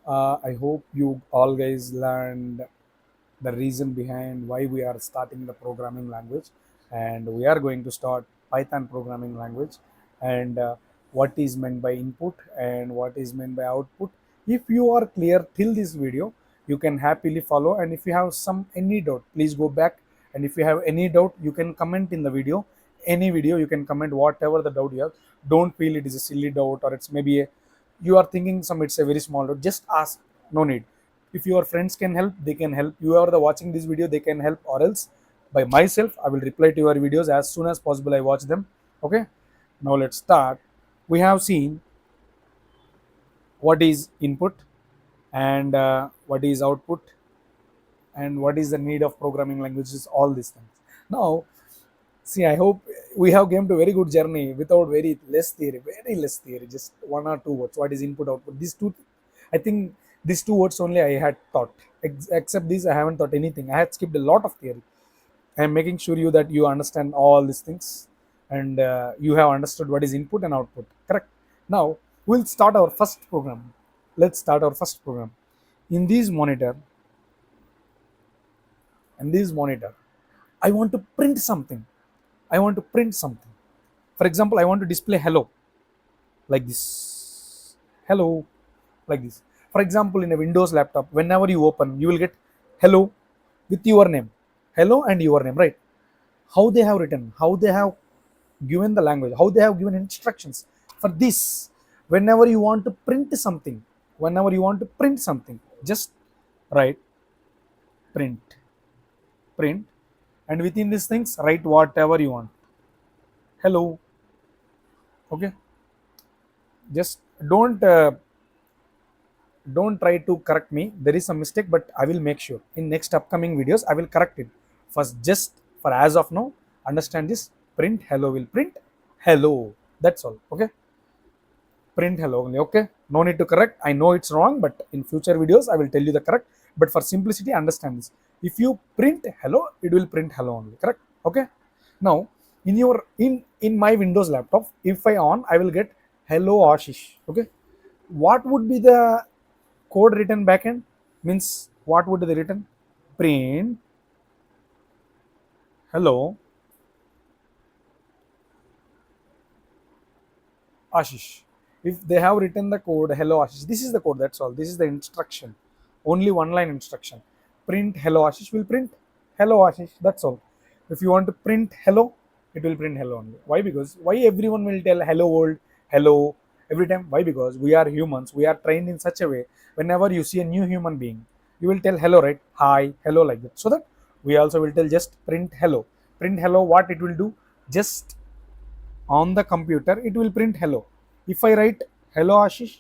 I hope you all guys learned the reason behind why we are starting the programming language, and we are going to start Python programming language, and what is meant by input and what is meant by output. If you are clear till this video, you can happily follow, and if you have some any doubt, please go back, and if you have any doubt, you can comment in the video. Any video you can comment whatever the doubt you have. Don't feel it is a silly doubt or it's maybe a, you are thinking some it's a very small doubt. Just ask, no need. If your friends can help, they can help. You are the watching this video, they can help, or else by myself I will reply to your videos as soon as possible. I watch them. Okay, now let's start. We have seen what is input and what is output and what is the need of programming languages, all these things. Now see, I hope we have came to a very good journey without very less theory, just one or two words. What is input, output? These two, I think these two words only I had taught. Except this, I haven't taught anything. I had skipped a lot of theory. I am making sure you that you understand all these things, and you have understood what is input and output. Correct. Now we'll start our first program. Let's start our first program. In this monitor, I want to print something. I want to print something. For example, I want to display hello like this. Hello like this. For example, in a Windows laptop, whenever you open, you will get hello with your name. Hello and your name, right? How they have written, how they have given the language, how they have given instructions. For this, whenever you want to print something, just write print, print, and within these things, write whatever you want. Hello. Okay, just don't try to correct me. There is some mistake, but I will make sure in next upcoming videos I will correct it. First, just for as of now, understand this. Print hello will print hello. That's all. Okay, print hello only. Okay, no need to correct. I know it's wrong, but in future videos I will tell you the correct. But for simplicity, understand this. If you print hello, it will print hello only. Correct. Okay, now in your in my Windows laptop, if I on, I will get hello Ashish. Okay, what would be the code written backend? Means what would they written? Print hello Ashish. If they have written the code hello Ashish, this is the code. That's all. This is the instruction. Only one line instruction. Print hello Ashish will print hello Ashish. That's all. If you want to print hello, it will print hello only. Why? Because why everyone will tell hello world, hello every time? Why? Because we are humans. We are trained in such a way. Whenever you see a new human being, you will tell hello, right? Hi, hello, like that. So that we also will tell just print hello. Print hello. What it will do? Just on the computer, it will print hello. If I write hello Ashish,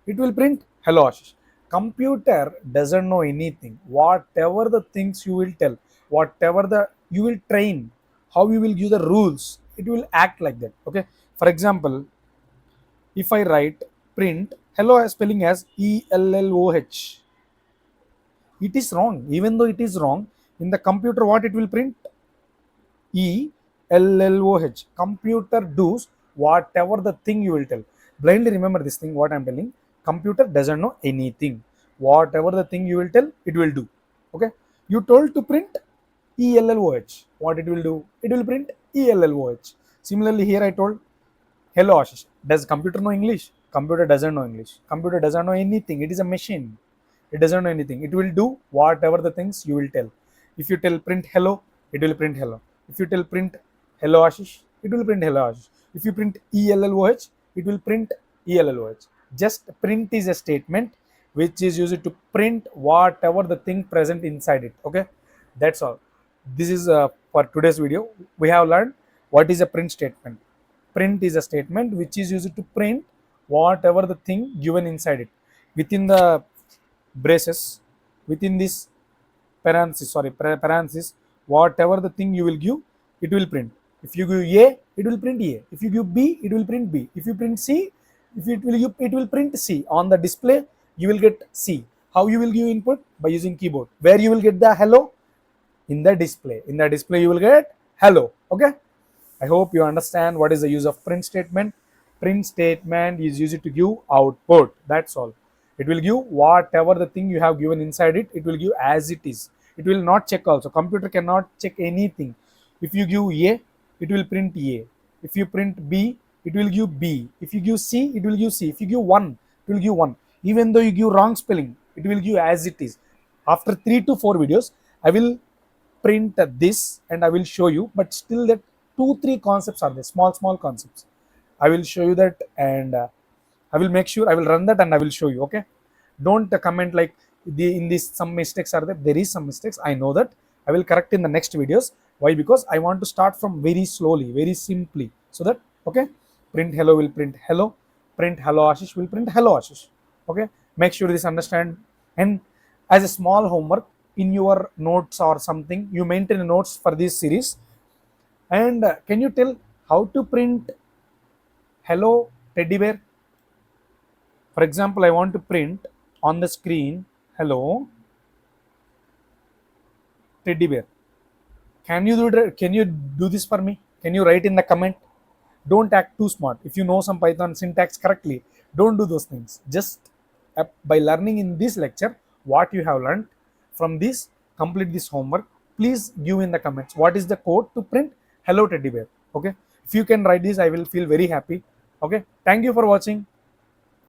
it will print hello Ashish. Computer doesn't know anything. Whatever the things you will tell, whatever the you will train, how you will give the rules, it will act like that. Okay, for example, if I write print hello as spelling as ELLOH, it is wrong. Even though it is wrong, in the computer what it will print? ELLOH. Computer does whatever the thing you will tell. Blindly remember this thing, what I'm telling. Computer doesn't know anything. Whatever the thing you will tell, it will do. Okay. You told to print ELLOH. What it will do? It will print ELLOH. Similarly, here I told hello Ashish. Does computer know English? Computer doesn't know English. Computer doesn't know anything. It is a machine. It doesn't know anything. It will do whatever the things you will tell. If you tell print hello, it will print hello. If you tell print hello Ashish, it will print hello Ashish. If you print ELLOH, it will print ELLOH. Just print is a statement which is used to print whatever the thing present inside it. Okay, that's all. This is for today's video. We have learned what is a print statement. Print is a statement which is used to print whatever the thing given inside it. Within the braces, within this parenthesis, whatever the thing you will give, it will print. If you give A, it will print A. If you give B, it will print B. If you print C, if it will give, it will print C. On the display, you will get C. How you will give input? By using keyboard. Where you will get the hello? In the display. In the display, you will get hello. Okay. I hope you understand what is the use of print statement. Print statement is used to give output. That's all. It will give whatever the thing you have given inside it, it will give as it is. It will not check also. Computer cannot check anything. If you give A, it will print A. If you print B, it will give B. If you give C, it will give C. If you give 1, it will give 1. Even though you give wrong spelling, it will give as it is. After 3 to 4 videos, I will print this and I will show you, but still that 2 3 concepts are there, small concepts. I will show you that, and I will make sure I will run that and I will show you. Okay, don't comment like in this some mistakes are there. There is some mistakes, I know that. I will correct in the next videos. Why? Because I want to start from very slowly, very simply, so that okay, print hello will print hello, print hello Ashish will print hello Ashish. Okay, make sure this understand. And as a small homework in your notes or something, you maintain notes for this series. And can you tell how to print hello teddy bear? For example, I want to print on the screen hello teddy bear. Can you do that? Can you do this for me? Can you write in the comment? Don't act too smart. If you know some Python syntax correctly, don't do those things. Just by learning in this lecture what you have learned from this, complete this homework. Please give in the comments what is the code to print hello teddy bear. Okay, if you can write this, I will feel very happy. Okay, thank you for watching.